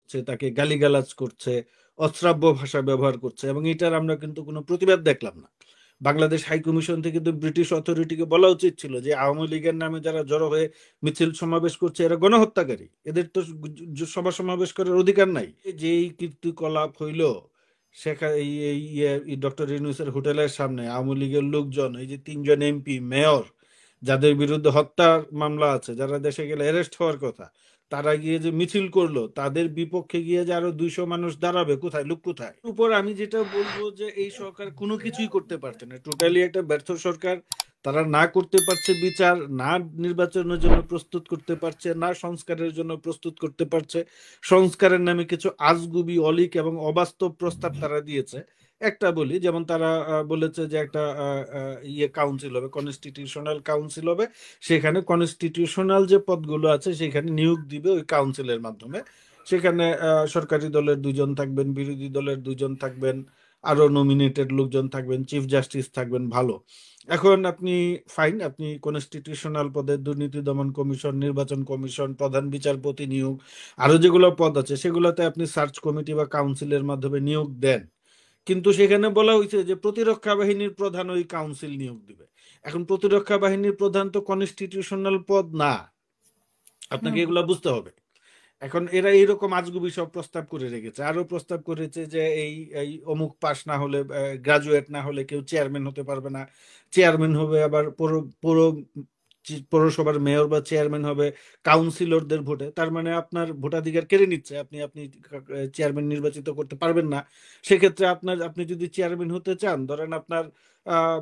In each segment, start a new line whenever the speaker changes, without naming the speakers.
করছে, তাকে গালিগালাজ করছে, অশ্রাব্য ভাষা ব্যবহার করছে, এবং এটার আমরা কিন্তু কোনো প্রতিবাদ দেখলাম না। বাংলাদেশ হাই কমিশন থেকে তো ব্রিটিশ অথরিটিকে বলা উচিত ছিল যে আওয়ামী লীগের নামে যারা জড়ো হয়ে মিছিল সমাবেশ করছে এরা গণহত্যাকারী, এদের তো সভা সমাবেশ করার অধিকার নাই। যেই কীর্তিকলাপ হইল সেখানে এই ডক্টর ইউনূসের হোটেলের সামনে আওয়ামী লীগের লোকজন, এই যে তিনজন এমপি, মেয়র, যাদের বিরুদ্ধে হত্যার মামলা আছে, যারা দেশে গেলে অ্যারেস্ট হওয়ার কথা, তারা গিয়ে যে মিছিল করলো, তাদের বিপক্ষে গিয়ে যে আরো 200 মানুষ দাঁড়াবে, কোথায় লোক কোথায়? উপর আমি যেটা বলবো যে এই সরকার কোনো কিছুই করতে পারছে না, টোটালি একটা ব্যর্থ সরকার। তারা না করতে পারছে বিচার, না নির্বাচনের জন্য প্রস্তুত করতে পারছে, না সংস্কারের জন্য প্রস্তুত করতে পারছে। সংস্কারের নামে কিছু আজগুবি, অলীক এবং অবাস্তব প্রস্তাব তারা দিয়েছে। একটা বলি, যেমন তারা বলেছে যে একটা কাউন্সিল হবে, কনস্টিটিউশনাল কাউন্সিল হবে, সেখানে কনস্টিটিউশনাল যে পদগুলো আছে সেখানে নিয়োগ দিবে ওই কাউন্সিলের মাধ্যমে। সেখানে সরকারি দলের 2 জন থাকবেন, বিরোধী দলের 2 জন থাকবেন, আরো নমিনেটেড লোকজন থাকবেন, চিফ জাস্টিস থাকবেন, ভালো। এখন আপনি ফাইন, আপনি কনস্টিটিউশনাল পদে দুর্নীতি দমন কমিশন, নির্বাচন কমিশন, প্রধান বিচারপতি নিয়োগ, আরো যেগুলো পদ আছে সেগুলোতে আপনি সার্চ কমিটি বা কাউন্সিলের মাধ্যমে নিয়োগ দেন। কিন্তু সেখানে বলা হয়েছে যে প্রতিরক্ষা বাহিনীর প্রধান ওই কাউন্সিল নিয়োগ দিবে। এখন প্রতিরক্ষা বাহিনীর প্রধান তো কনস্টিটিউশনাল পদ না, আপনাকে
হুম।
এগুলা বুঝতে হবে। এখন এরা এইরকম আজগুবি সব প্রস্তাব করে রেখেছে, আরো প্রস্তাব করেছে যে এই এই অমুক পাস না হলে, গ্রাজুয়েট না হলে কেউ চেয়ারম্যান হতে পারবে না। চেয়ারম্যান হবে আবার পৌরসভার মেয়র বা চেয়ারম্যান হবে কাউন্সিলরদের ভোটে। তার মানে আপনার ভোটাধিকার কেড়ে নিচ্ছে, আপনি আপনি চেয়ারম্যান নির্বাচিত করতে পারবেন না। সেক্ষেত্রে আপনি যদি চেয়ারম্যান হতে চান, ধরেন আপনার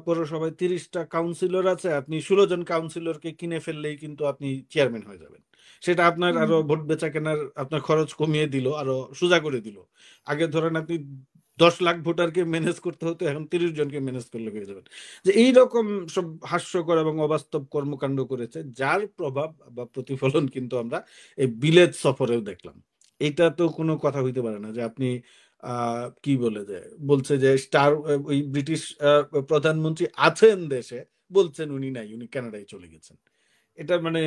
পৌরসভায় 30টা কাউন্সিলর আছে, আপনি 16 জন কাউন্সিলরকে কিনে ফেললেই কিন্তু আপনি চেয়ারম্যান হয়ে যাবেন। সেটা আপনার
হুম।
আরো ভোট বেচা কেনার আপনার খরচ কমিয়ে দিল, আরো সোজা করে দিল। আগে ধরেন আপনি 10 লাখ ভোটারকে ম্যানেজ করতে হতো, এখন 30 জনকে ম্যানেজ করলে হয়ে যাবেন। যে এইরকম সব হাস্যকর এবং অবাস্তব কর্মকাণ্ড করেছে, যার প্রভাব বা প্রতিফলন কিন্তু আমরা এই বিলেত সফরেও দেখলাম। এটা তো কোনো কথা হইতে পারে না যে আপনি কি বলে যে বলছে যে স্টার, ওই ব্রিটিশ প্রধানমন্ত্রী আছেন দেশে, বলছেন উনি নাই, উনি কানাডায় চলে গেছেন। এটা মানে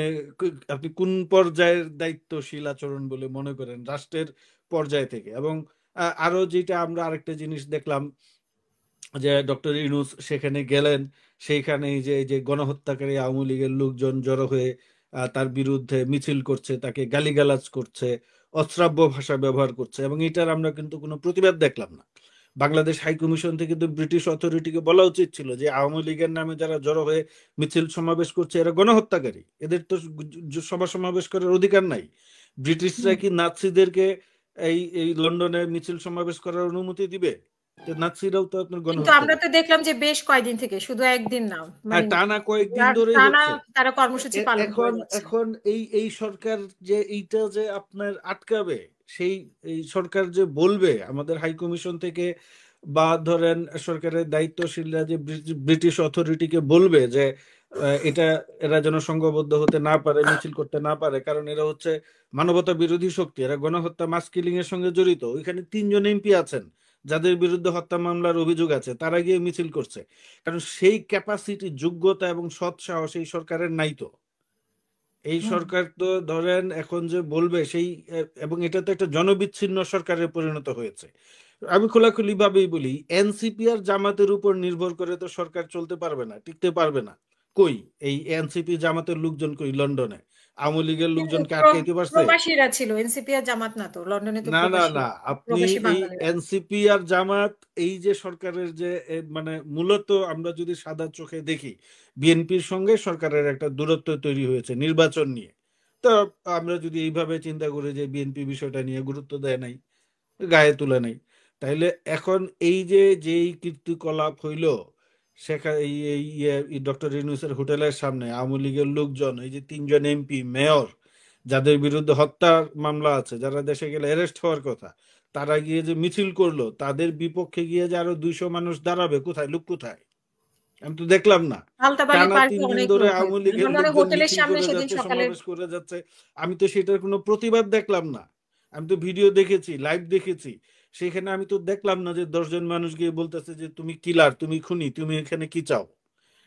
আপনি কোন পর্যায়ের দায়িত্বশীল আচরণ বলে মনে করেন রাষ্ট্রের পর্যায় থেকে? এবং আরো যেটা আমরা আরেকটা জিনিস দেখলাম, যে ডক্টর ইউনূস সেখানে গেলেন, সেইখানে এই যে গণহত্যাকারী আওয়ামী লীগের লোকজন জড়ো হয়ে তার বিরুদ্ধে মিছিল করছে, তাকে গালিগালাজ করছে, অশ্রাব্য ভাষা ব্যবহার করছে, এবং এটার আমরা কিন্তু কোনো প্রতিবাদ দেখলাম না। বাংলাদেশ হাই কমিশন থেকে তো ব্রিটিশ অথরিটিকে বলা উচিত ছিল যে আওয়ামী লীগের নামে যারা জড়ো হয়ে মিছিল সমাবেশ করছে এরা গণহত্যাকারী, এদের তো সভা সমাবেশ করার অধিকার নাই। ব্রিটিশরা
হুম।
কি নাৎসিদেরকে এই এই লন্ডনে মিছিল সমাবেশ করার অনুমতি দিবে? তো নাৎসিরাও তো আপনার
কিন্তু আমরা
গণহত্যাকারী।
তো দেখলাম যে বেশ কয়েকদিন থেকে, শুধু একদিন না,
হ্যাঁ,
মানে
টানা কয়েকদিন ধরেই
টানা
হচ্ছে।
তারা কর্মসূচি পালন করে
এখন
যাচ্ছে।
এখন এই এই সরকার যে এইটা যে আপনার আটকাবে, সেই এই সরকার যে বলবে আমাদের হাই কমিশন থেকে, বা ধরেন সরকারের দায়িত্বশীলরা যে ব্রিটিশ অথরিটিকে বলবে যে এটা এরা যেন সংঘবদ্ধ হতে না পারে, মিছিল করতে না পারে, কারণ এরা হচ্ছে মানবতা বিরোধী শক্তি, এরা গণহত্যা, মাস কিলিং এর সঙ্গে জড়িত। ওইখানে 3 জন এমপি আছেন যাদের বিরুদ্ধে হত্যা মামলার অভিযোগ আছে, তারা গিয়ে মিছিল করছে। কারণ সেই ক্যাপাসিটি, যোগ্যতা এবং সৎ সাহস এই সরকারের নাই তো। এই
হুম।
সরকার তো ধরেন এখন যে বলবে সেই এবং এটা তো একটা জনবিচ্ছিন্ন সরকারে পরিণত হয়েছে। আমি খোলাখুলি ভাবেই বলি, এনসিপি আর জামাতের উপর নির্ভর করে তো সরকার চলতে পারবে না, টিকতে পারবে না। কই এই এনসিপি জামাতের লোকজন কই লন্ডনে? আওয়ামী লীগের
কিন্তু
লোকজনকে আটকাইতে পারছে?
প্রবাসীরা ছিল, এনসিপি আর জামাত না তো, লন্ডনে তো
না না
প্রবাসী,
না, আপনি
প্রবাসী
এই
বাঙালিরা।
এনসিপি আর জামাত, এই যে সরকারের যে মানে মূলত আমরা যদি সাদা চোখে দেখি, বিএনপির সঙ্গে সরকারের একটা দূরত্ব তৈরি হয়েছে নির্বাচন নিয়ে। তো আমরা যদি এইভাবে চিন্তা করি যে বিএনপি বিষয়টা নিয়ে গুরুত্ব দেয় নাই, গায়ে তুলে নাই, তাইলে এখন এই যে যেই কীর্তিকলাপ হইল সেখানে এই ডক্টর ইউনূসের হোটেলের সামনে আওয়ামী লীগের লোকজন, এই যে 3 জন এমপি, মেয়র, যাদের বিরুদ্ধে হত্যার মামলা আছে, যারা দেশে গেলে অ্যারেস্ট হওয়ার কথা, তারা গিয়ে যে মিছিল করলো, তাদের বিপক্ষে গিয়ে যে আরো 200 মানুষ দাঁড়াবে, কোথায় লোক কোথায়? আমি তো দেখলাম না।
আলতাবাড়ি
টানা
পার্কে
3 দিন
অনেক
ধরে
লোক
আওয়ামী
হয়েছে,
লীগের
মানে
লোকজন
হোটেলের
মিছিল
সামনে
করে
সেদিন
যাচ্ছে,
সকালে।
সমাবেশ করে যাচ্ছে। আমি তো সেটার কোনো প্রতিবাদ দেখলাম না। আমি তো ভিডিও দেখেছি, লাইভ দেখেছি। সেখানে আমি তো দেখলাম না যে 10 জন মানুষ গিয়ে বলতেছে যে তুমি কিলার, তুমি খুনি, তুমি এখানে কি চাও।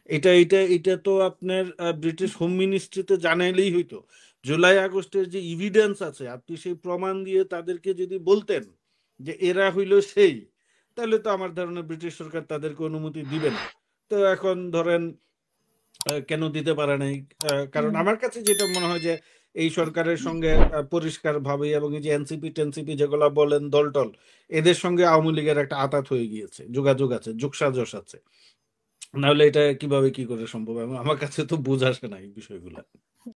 এটা এটা এটা তো আপনার ব্রিটিশ হোম মিনিস্ট্রিতে জানাইলেই হইতো। জুলাই আগস্টের যে ইভিডেন্স আছে, আপনি সেই প্রমাণ দিয়ে তাদেরকে যদি বলতেন যে এরা হইল সেই, তাহলে তো আমার ধারণা ব্রিটিশ সরকার তাদেরকে অনুমতি দিবে না। তো এখন ধরেন কেন দিতে পারে নাই, কারণ আমার কাছে যেটা মনে হয় যে এই সরকারের সঙ্গে পরিষ্কার ভাবে, এবং এই যে এনসিপি টেনসিপি যেগুলা বলেন দলটল, এদের সঙ্গে আওয়ামী লীগের একটা আঁতাত হয়ে গিয়েছে, যোগাযোগ আছে, যোগসাজশ আছে। নাহলে এটা কিভাবে কি করে সম্ভব, আমার কাছে তো বোঝা আসে না এই বিষয়গুলো।